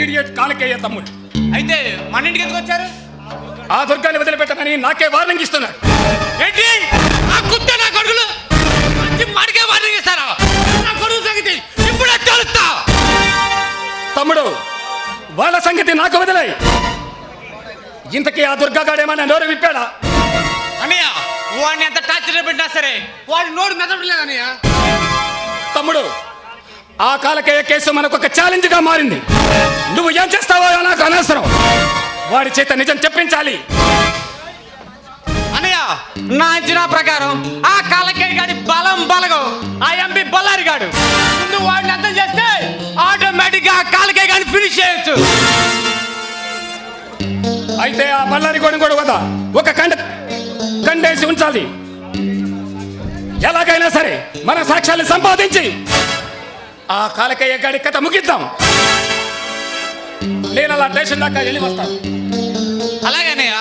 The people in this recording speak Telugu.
ఈడియట్ కాలకేయ తమ్ముడు. అయితే మన ఇంటికి ఎందుకు వచ్చారు? ఆ దుర్గాన్ని వదిలిపెట్టమని నాకే వార్నింగ్ ఇస్తున్నాడు. ఏంటి ఆ కుత్త నా కొడుకులు మంచి మాటకే వార్నింగ్ ఇస్తారా? నా కొడుకు సంగతి ఇప్పుడే తెలుస్తా. తమ్ముడు, వాళ్ళ సంగతి నాకు వదిలాయి. ఇంతకీ ఆ దుర్గాగాడేమన్నా నోరు విప్పాడా? అన్నయ్య, వాడిని ఎంత టార్చర్ పెట్టినా సరే వాడి నోరు మెదపలేదు అన్నయ్య. తమ్ముడు, ఆ కాలకేయ కేసు మనకు ఒక ఛాలెంజ్ గా మారింది. నువ్వు ఏం చేస్తావో నాకు అనవసరం. వాడి చేత నిజం చెప్పించాలి. అన్నయ్య, నా అంచనా ప్రకారం ఆ కాలకేయ గాడి బలం బలగం ఆ ఎంపీ బల్లారి గాడు. ముందు వాడిని అర్థం చేస్తే ఆటోమేటిక్ గా ఆ కాలకేయ గాడిని ఫినిష్ చేయొచ్చు. అయితే ఆ బళ్ళారి గోడ కూడా వద ఒక కండేసి ఉంచాలి. ఎలాగైనా సరే మన సాక్ష్యాన్ని సంపాదించి ఆ కాలకేయ గాడి కథ ముగిద్దాం. నేను అలా స్టేషన్ దాకా వెళ్ళి వస్తాను. అలాగే అన్నయ్య.